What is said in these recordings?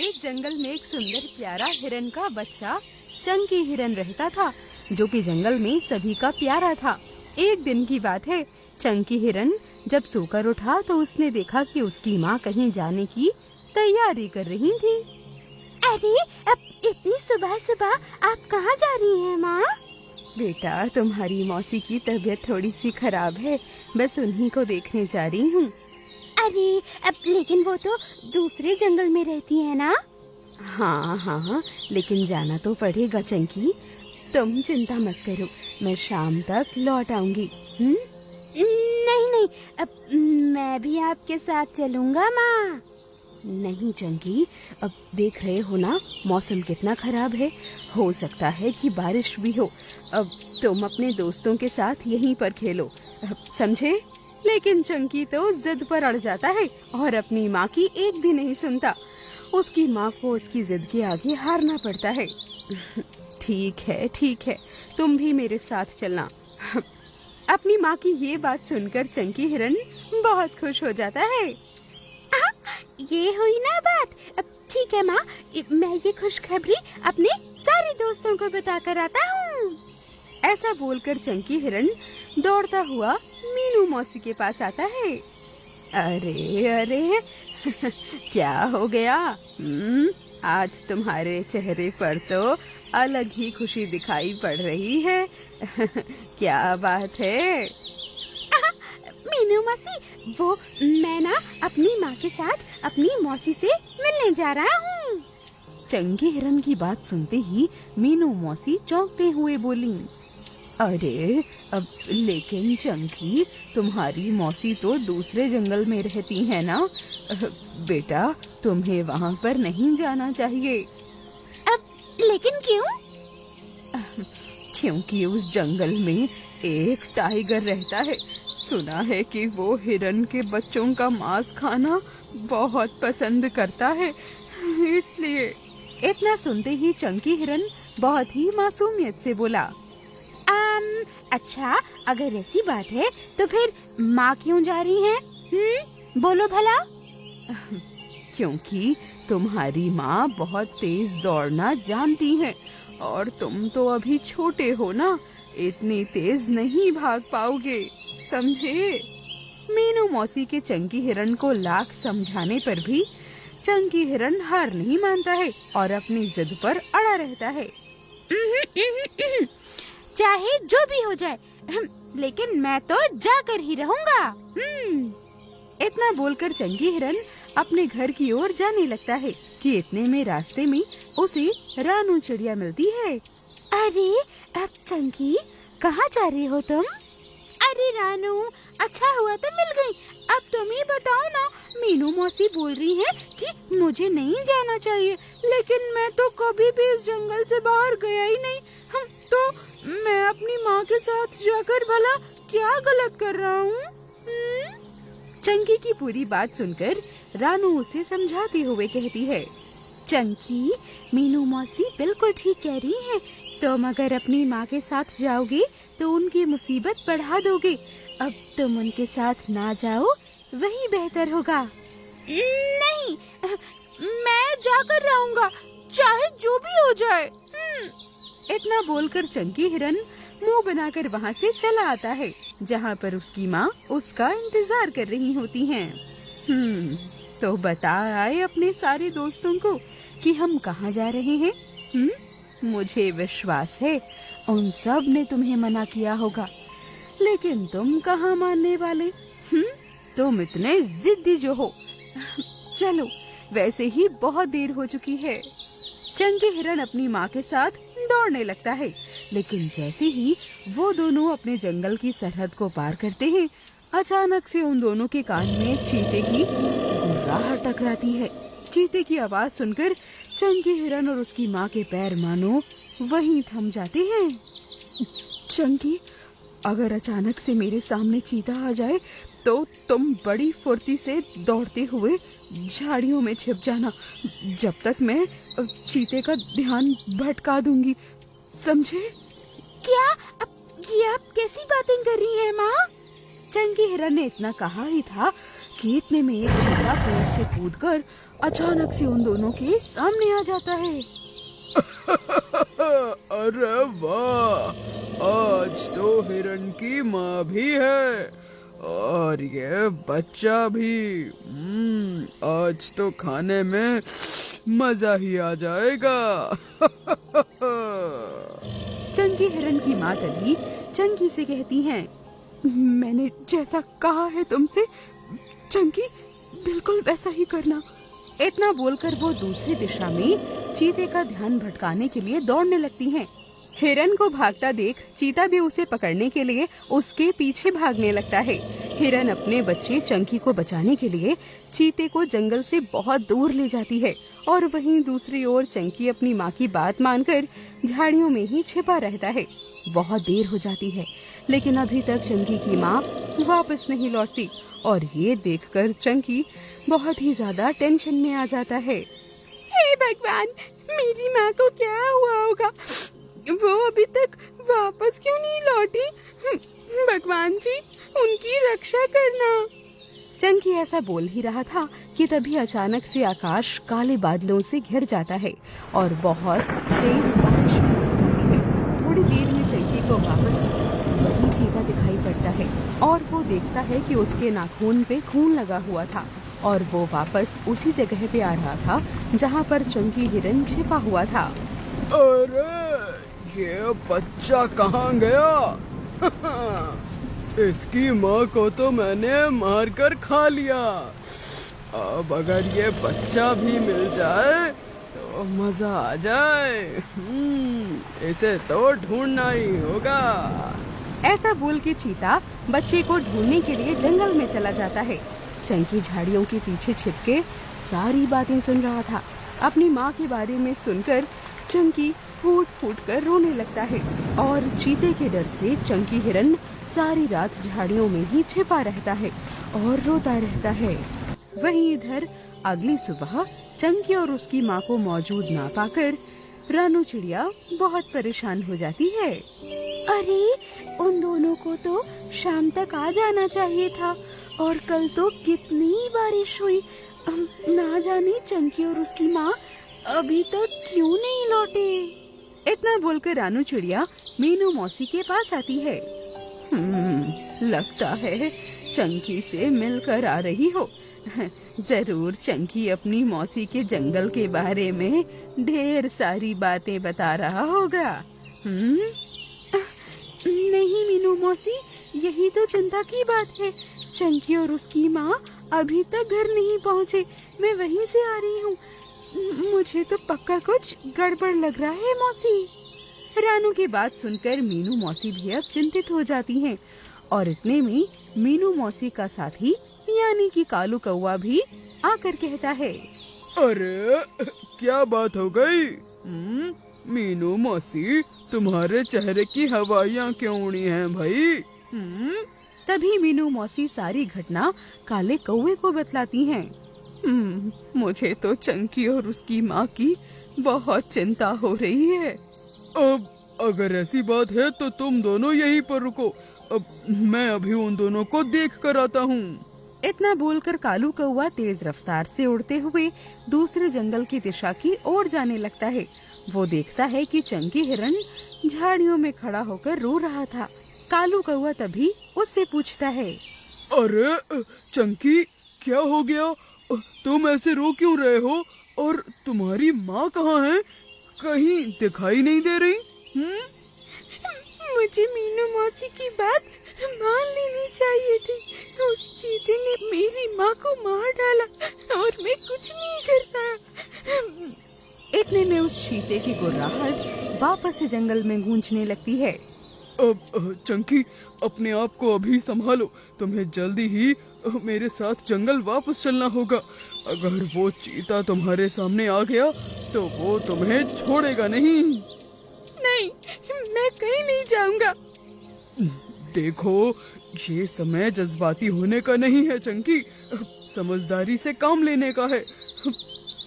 एक जंगल में एक सुंदर प्यारा हिरन का बच्चा चंकी हिरन रहता था, जो कि जंगल में सभी का प्यारा था। एक दिन की बात है, चंकी हिरन जब सोकर उठा तो उसने देखा कि उसकी माँ कहीं जाने की तैयारी कर रही थी। अरे, अब इतनी सुबह सुबह आप कहाँ जा रही हैं माँ? बेटा, तुम्हारी मौसी की तबीयत थोड़ी सी खराब है, बस उन्हीं को देखने जा रही हूँ। अरे, अब लेकिन वो तो दूसरे जंगल में रहती है ना? हाँ हाँ, लेकिन जाना तो पड़ेगा चंकी। तुम चिंता मत करो, मैं शाम तक लौट आऊंगी। नहीं नहीं, अब मैं भी आपके साथ चलूंगा माँ। नहीं चंकी, अब देख रहे हो ना मौसम कितना खराब है, हो सकता है कि बारिश भी हो। अब तुम अपने दोस्तों के साथ यहीं पर खेलो, समझे? लेकिन चंकी तो जिद पर अड़ जाता है और अपनी माँ की एक भी नहीं सुनता। उसकी माँ को उसकी जिद के आगे हारना पड़ता है। ठीक है, तुम भी मेरे साथ चलना। अपनी माँ की ये बात सुनकर चंकी हिरन बहुत खुश हो जाता है। ये हुई ना बात। अब ठीक है माँ, मैं ये खुशखबरी अपने सारे दोस्तों को बताकर आता हूँ। ऐसा बोलकर चंकी हिरन दौड़ता हुआ मीनू मौसी के पास आता है। अरे अरे क्या हो गया? आज तुम्हारे चेहरे पर तो अलग ही खुशी दिखाई पड़ रही है। क्या बात है? मीनू मौसी, वो मैं ना अपनी माँ के साथ अपनी मौसी से मिलने जा रहा हूँ। चंकी हिरन की बात सुनते ही मीनू मौसी चौंकते हुए बोली, अरे अब लेकिन चंकी, तुम्हारी मौसी तो दूसरे जंगल में रहती है ना? बेटा, तुम्हें वहाँ पर नहीं जाना चाहिए। अब लेकिन क्यों? क्योंकि उस जंगल में एक टाइगर रहता है। सुना है कि वो हिरन के बच्चों का मांस खाना बहुत पसंद करता है, इसलिए। इतना सुनते ही चंकी हिरन बहुत ही मासूमियत से बोला, अच्छा, अगर ऐसी बात है तो फिर माँ क्यों जा रही हैं? बोलो भला। क्योंकि तुम्हारी माँ बहुत तेज दौड़ना जानती है और तुम तो अभी छोटे हो ना, इतनी तेज नहीं भाग पाओगे, समझे? मीनू मौसी के चंकी हिरन को लाख समझाने पर भी चंकी हिरन हार नहीं मानता है और अपनी जिद पर अड़ा रहता है। चाहे जो भी हो जाए, लेकिन मैं तो जाकर ही रहूंगा। इतना बोलकर चंकी हिरन अपने घर की ओर जाने लगता है कि इतने में रास्ते में उसे रानू चिड़िया मिलती है। अरे, अब चंकी, कहाँ जा रही हो तुम? अरे रानू, अच्छा हुआ तुम मिल गई। अब तुम ही बताओ ना, मीनू मौसी बोल रही है कि मुझे नहीं जाना चाहिए, लेकिन मैं तो कभी भी इस जंगल से बाहर गया ही नहीं। तो मैं अपनी माँ के साथ जाकर भला क्या गलत कर रहा हूँ? चंकी की पूरी बात सुनकर रानू उसे समझाते हुए कहती है, चंकी, मीनू मौसी बिल्कुल ठीक कह रही हैं। तुम अगर अपनी माँ के साथ जाओगे तो उनकी मुसीबत बढ़ा दोगे। अब तुम उनके साथ ना जाओ, वही बेहतर होगा। नहीं, मैं जाकर रहूंगा, चाहे जो भी हो जाए। इतना बोलकर चंकी हिरन मुंह बनाकर वहाँ से चला आता है, जहाँ पर उसकी माँ उसका इंतजार कर रही होती हैं। तो बता आए अपने सारे दोस्तों को कि हम कहाँ जा रहे हैं? मुझे विश्वास है उन सब ने तुम्हें मना किया होगा, लेकिन तुम कहाँ मानने वाले? तुम इतने जिद्दी जो हो। चलो, वैसे ही बहुत देर हो चुकी है। चंकी हिरन अपनी माँ के साथ दौड़ने लगता है, लेकिन जैसे ही वो दोनों अपने जंगल की सरहद को पार करते हैं, अचानक से उन दोनों के कान में एक चीते की गुर्राहट टकराती है। चीते की आवाज सुनकर चंकी हिरन और उसकी माँ के पैर मानो वहीं थम जाते हैं। चंकी, अगर अचानक से मेरे सामने चीता आ जाए तो तुम बड़ी फुर्ती से दौड़ते हुए झाड़ियों में छिप जाना, जब तक मैं चीते का ध्यान भटका दूंगी, समझे? क्या? अब ये आप कैसी बातें कर रही हैं माँ? चंकी हिरन ने इतना कहा ही था कि इतने में एक चीता पेड़ से कूदकर अचानक से उन दोनों के सामने आ जाता है। अरे वाह, आज तो हिरण की माँ भी है और ये बच्चा भी। आज तो खाने में मजा ही आ जाएगा। चंकी हिरण की माँ तभी चंकी से कहती हैं, मैंने जैसा कहा है तुमसे चंकी, बिल्कुल वैसा ही करना। इतना बोलकर वो दूसरी दिशा में चीते का ध्यान भटकाने के लिए दौड़ने लगती हैं। हिरन को भागता देख चीता भी उसे पकड़ने के लिए उसके पीछे भागने लगता है। हिरन अपने बच्चे चंकी को बचाने के लिए चीते को जंगल से बहुत दूर ले जाती है और वहीं दूसरी ओर चंकी अपनी माँ की बात मानकर झाड़ियों में ही छिपा रहता है। बहुत देर हो जाती है लेकिन अभी तक चंकी की माँ वापस नहीं लौटती और ये देखकर चंकी बहुत ही ज्यादा टेंशन में आ जाता है। हे भगवान, मेरी माँ को क्या हुआ होगा? वो अभी तक वापस क्यों नहीं लौटी? भगवान जी, उनकी रक्षा करना। चंकी ऐसा बोल ही रहा था कि तभी अचानक से आकाश काले बादलों से घिर जाता है और बहुत तेज बारिश शुरू हो जाती है। थोड़ी देर में चंकी को वापस वही चीता दिखाई पड़ता है और वो देखता है कि उसके नाखून पे खून लगा हुआ था और वो वापस उसी जगह पे आ रहा था जहाँ पर चंकी हिरन छिपा हुआ था। अरे ये बच्चा कहाँ गया? इसकी माँ को तो मैंने मारकर खा लिया। अब अगर ये बच्चा भी मिल जाए तो मजा आ जाए। इसे तो ढूंढना ही होगा। ऐसा बोल के चीता बच्चे को ढूंढने के लिए जंगल में चला जाता है। चंकी झाड़ियों के पीछे छिपके सारी बातें सुन रहा था। अपनी माँ के बारे में सुनकर चंकी फूट फूट कर रोने लगता है और चीते के डर से चंकी हिरन सारी रात झाड़ियों में ही छिपा रहता है और रोता रहता है। वहीं इधर अगली सुबह चंकी और उसकी माँ को मौजूद ना पाकर रानू चिड़िया बहुत परेशान हो जाती है। अरे, उन दोनों को तो शाम तक आ जाना चाहिए था और कल तो कितनी बारिश हुई। ना जाने चंकी और उसकी माँ अभी तक क्यों नहीं लौटे। इतना बोलकर रानू चिड़िया मीनू मौसी के पास आती है। लगता है चंकी से मिलकर आ रही हो। जरूर चंकी अपनी मौसी के जंगल के बारे में ढेर सारी बातें बता रहा होगा। नहीं मीनू मौसी, यही तो चिंता की बात है। चंकी और उसकी माँ अभी तक घर नहीं पहुँचे। मैं वहीं से आ रही हूँ। मुझे तो पक्का कुछ गड़बड़ लग रहा है मौसी। रानू की बात सुनकर मीनू मौसी भी अब चिंतित हो जाती हैं और इतने में मीनू मौसी का साथी यानी कि कालू कौवा भी आकर कहता है, अरे क्या बात हो गई? मीनू मौसी, तुम्हारे चेहरे की हवाइयाँ क्यों उड़ी हैं भाई? तभी मीनू मौसी सारी घटना काले कौवे को बतलाती हैं। मुझे तो चंकी और उसकी माँ की बहुत चिंता हो रही है। अब अगर ऐसी बात है तो तुम दोनों यहीं पर रुको। अब मैं अभी उन दोनों को देख कर आता हूँ। इतना बोलकर कालू कौवा तेज रफ्तार से उड़ते हुए दूसरे जंगल की दिशा की ओर जाने लगता है। वो देखता है कि चंकी हिरन झाड़ियों में खड़ा होकर रो रहा था। कालू कौवा तभी उससे पूछता है, अरे चंकी, क्या हो गया? तुम ऐसे रो क्यों रहे हो? और तुम्हारी माँ कहाँ है? कहीं दिखाई नहीं दे रही। मुझे मीनू मौसी की बात मान लेनी चाहिए थी। उस चीते ने मेरी माँ को मार डाला और मैं कुछ नहीं कर पाया। इतने में उस चीते की गुर्राहट वापस से जंगल में गूंजने लगती है। अब चंकी, अपने आप को अभी संभालो। तुम्हें जल्दी ही मेरे साथ जंगल वापस चलना होगा। अगर वो चीता तुम्हारे सामने आ गया तो वो तुम्हें छोड़ेगा नहीं। नहीं, मैं कहीं नहीं जाऊंगा। देखो, ये समय जज्बाती होने का नहीं है चंकी, समझदारी से काम लेने का है।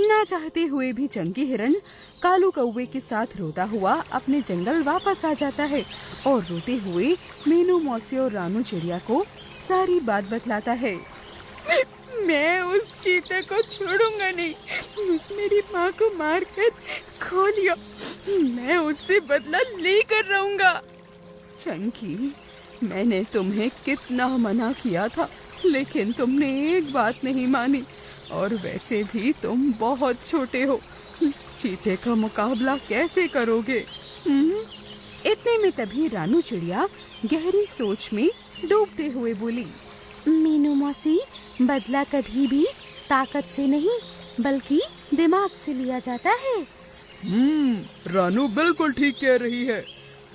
ना चाहते हुए भी चंकी हिरन कालू कौवे के साथ रोता हुआ अपने जंगल वापस आ जाता है और रोते हुए मीनू मौसी और रानू चिड़िया को सारी बात बतलाता है। मैं उस चीते को छोड़ूंगा नहीं। उसने मेरी माँ को मारकर खो लिया, मैं उससे बदला लेकर रहूंगा। चंकी, मैंने तुम्हें कितना मना किया था, लेकिन तुमने एक बात नहीं मानी। और वैसे भी तुम बहुत छोटे हो, चीते का मुकाबला कैसे करोगे? इतने में तभी रानू चिड़िया गहरी सोच में डूबते हुए बोली, मीनू मौसी, बदला कभी भी ताकत से नहीं बल्कि दिमाग से लिया जाता है। रानू बिल्कुल ठीक कह रही है।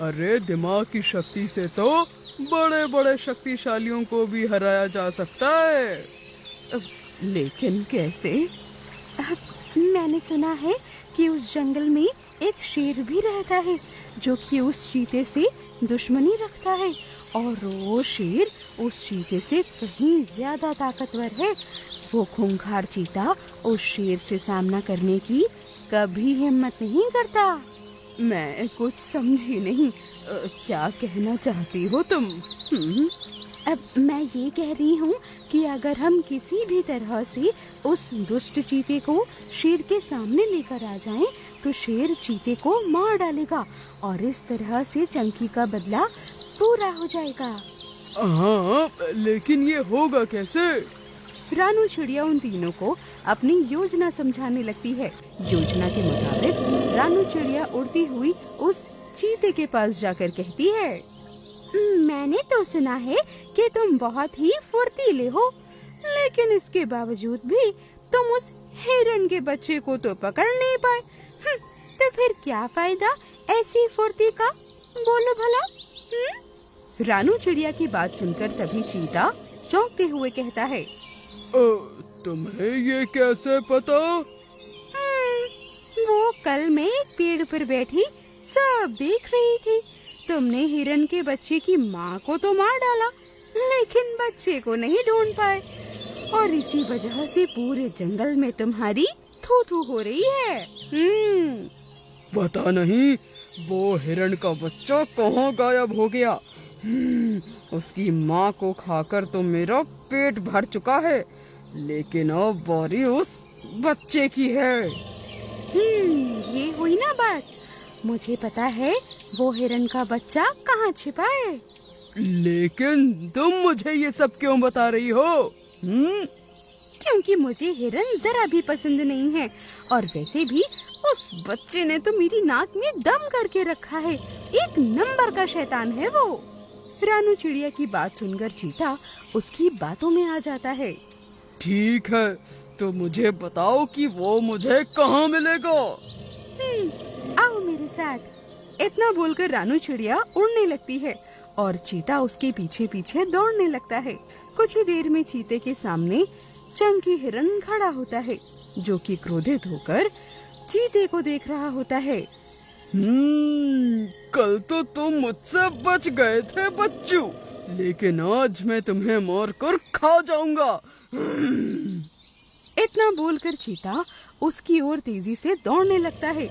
अरे दिमाग की शक्ति से तो बड़े बड़े शक्तिशालियों को भी हराया जा सकता है। लेकिन कैसे? मैंने सुना है कि उस जंगल में एक शेर भी रहता है जो कि उस चीते से दुश्मनी रखता है, और वो शेर उस चीते से कहीं ज्यादा ताकतवर है। वो खूंखार चीता उस शेर से सामना करने की कभी हिम्मत नहीं करता। मैं कुछ समझी नहीं, क्या कहना चाहती हो तुम? अब मैं ये कह रही हूँ कि अगर हम किसी भी तरह से उस दुष्ट चीते को शेर के सामने लेकर आ जाएं, तो शेर चीते को मार डालेगा और इस तरह से चंकी का बदला पूरा हो जाएगा। हाँ, लेकिन ये होगा कैसे? रानू चिड़िया उन तीनों को अपनी योजना समझाने लगती है। योजना के मुताबिक रानू चिड़िया उड़ती हुई उस चीते के पास जाकर कहती है, मैंने तो सुना है कि तुम बहुत ही फुर्तीले हो, लेकिन इसके बावजूद भी तुम उस हिरन के बच्चे को तो पकड़ नहीं पाए। तो फिर क्या फायदा ऐसी फुर्ती का, बोलो भला? रानू चिड़िया की बात सुनकर तभी चीता चौंकते हुए कहता है, तुम्हें ये कैसे पता? वो कल मैं एक पेड़ पर बैठी सब देख रही थी। तुमने हिरन के बच्चे की माँ को तो मार डाला, लेकिन बच्चे को नहीं ढूंढ पाए, और इसी वजह से पूरे जंगल में तुम्हारी थू थू हो रही है। पता नहीं वो हिरन का बच्चा कहाँ गायब हो गया। उसकी माँ को खाकर तो मेरा पेट भर चुका है, लेकिन अब बारी उस बच्चे की है। ये हुई ना बात। मुझे पता है वो हिरन का बच्चा कहाँ छिपा है। लेकिन तुम मुझे ये सब क्यों बता रही हो? क्योंकि मुझे हिरन जरा भी पसंद नहीं है, और वैसे भी उस बच्चे ने तो मेरी नाक में दम करके रखा है। एक नंबर का शैतान है वो। रानू चिड़िया की बात सुनकर चीता उसकी बातों में आ जाता है। ठीक है, तो मुझे बताओ कि वो मुझे कहाँ मिलेगा? आओ मेरे साथ। इतना बोलकर रानू चिड़िया उड़ने लगती है और चीता उसके पीछे पीछे दौड़ने लगता है। कुछ ही देर में चीते के सामने चंकी हिरन खड़ा होता है, जो कि क्रोधित होकर चीते को देख रहा होता है। कल तो तुम मुझसे बच गए थे बच्चू, लेकिन आज मैं तुम्हें मार कर खा जाऊंगा। इतना बोलकर चीता उसकी ओर तेजी से दौड़ने लगता है।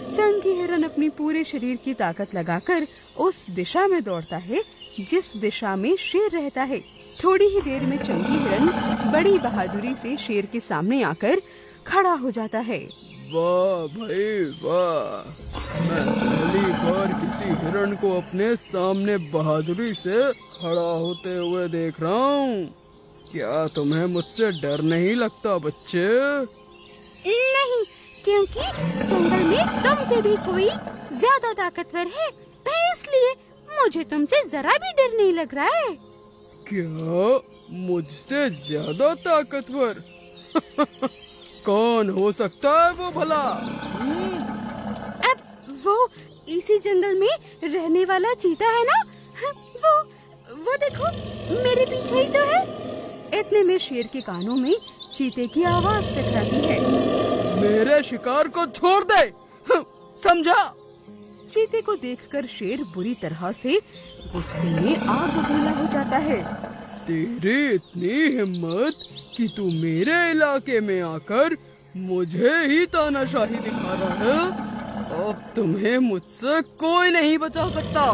चंकी हिरन अपनी पूरे शरीर की ताकत लगाकर उस दिशा में दौड़ता है जिस दिशा में शेर रहता है। थोड़ी ही देर में चंकी हिरन बड़ी बहादुरी से शेर के सामने आकर खड़ा हो जाता है। वाह भाई वाह, मैं पहली बार किसी हिरन को अपने सामने बहादुरी से खड़ा होते हुए देख रहा हूँ। क्या तुम्हें मुझसे डर नहीं लगता बच्चे? नहीं, क्योंकि जंगल में तुमसे भी कोई ज्यादा ताकतवर है, इसलिए मुझे तुमसे जरा भी डर नहीं लग रहा है। क्या मुझसे ज्यादा ताकतवर? कौन हो सकता है वो भला? अब वो इसी जंगल में रहने वाला चीता है ना? वो देखो मेरे पीछे ही तो है। इतने में शेर के कानों में चीते की आवाज टकराती है। मेरे शिकार को छोड़ दे, समझा? चीते को देखकर शेर बुरी तरह से गुस्से में आग बबूला हो जाता है। तेरी इतनी हिम्मत कि तू मेरे इलाके में आकर मुझे ही तानाशाही दिखा रहा है? अब तुम्हें मुझसे कोई नहीं बचा सकता।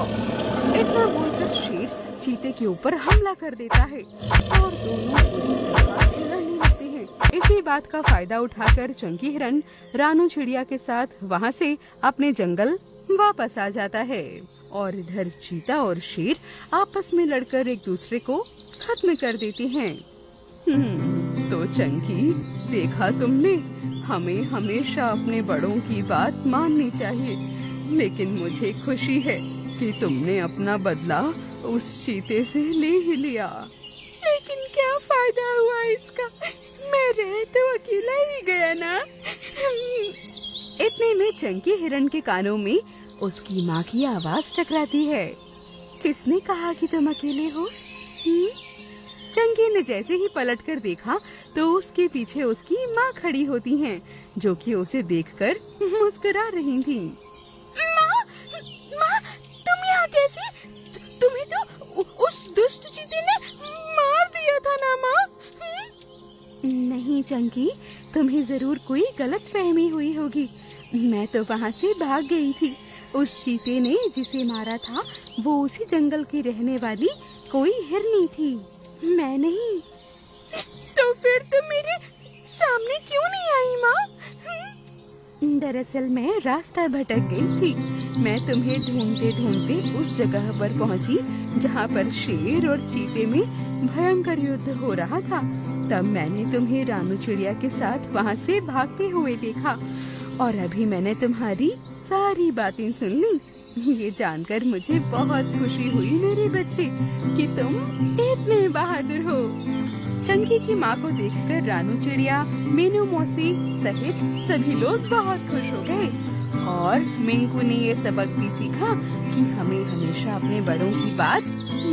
इतना बोलकर शेर चीते के ऊपर हमला कर देता है और दोनों बुरी तरह से लड़ने लगते इसी बात का फायदा उठाकर चंकी हिरन रानू चिड़िया के साथ वहाँ से अपने जंगल वापस आ जाता है और इधर चीता और शेर आपस में लड़कर एक दूसरे को खत्म कर देते हैं। तो चंकी, देखा तुमने, हमें हमेशा अपने बड़ों की बात माननी चाहिए, लेकिन मुझे खुशी है कि तुमने अपना बदला उस चीते से ले ही लिया। लेकिन क्या फायदा हुआ इसका, मैं रह तो अकेला ही गया ना। इतने में चंकी हिरन के कानों में उसकी माँ की आवाज टकराती है। किसने कहा कि तुम अकेले हो? चंकी ने जैसे ही पलटकर देखा तो उसके पीछे उसकी माँ खड़ी होती हैं, जो कि उसे देखकर मुस्कुरा रही थी। माँ, माँ, तुम यहाँ कैसे? तुम्हें तो उस दुष्ट चीते ने मार दिया था ना माँ? नहीं चंकी, तुम्हें जरूर कोई गलतफहमी हुई होगी। मैं तो वहाँ से भाग गई थी। उस चीते ने जिसे मारा था वो उसी जंगल की रहने वाली कोई हिरनी थी, मैं नहीं। तो फिर तुम मेरे सामने क्यों नहीं आई माँ? दरअसल मैं रास्ता भटक गई थी। मैं तुम्हें ढूंढते ढूंढते उस जगह पर पहुंची जहां पर शेर और चीते में भयंकर युद्ध हो रहा था। तब मैंने तुम्हें रानू चिड़िया के साथ वहां से भागते हुए देखा और अभी मैंने तुम्हारी सारी बातें सुन ली। ये जानकर मुझे बहुत खुशी हुई मेरे बच्चे कि तुम इतने बहादुर हो। चंकी की माँ को देखकर रानू चिड़िया, मीनू मौसी सहित सभी लोग बहुत खुश हो गए और मिंकू ने ये सबक भी सीखा कि हमें हमेशा अपने बड़ों की बात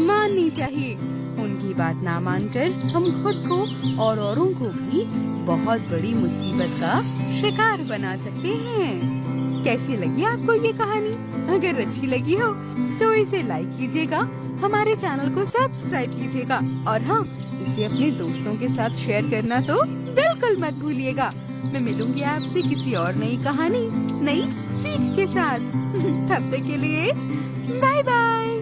माननी चाहिए। उनकी बात ना मानकर हम खुद को और औरों को भी बहुत बड़ी मुसीबत का शिकार बना सकते हैं। कैसी लगी आपको ये कहानी? अगर अच्छी लगी हो तो इसे लाइक कीजिएगा, हमारे चैनल को सब्सक्राइब कीजिएगा और हाँ, इसे अपने दोस्तों के साथ शेयर करना तो बिल्कुल मत भूलिएगा। मैं मिलूंगी आपसे किसी और नई कहानी, नई सीख के साथ। तब तक के लिए बाय बाय।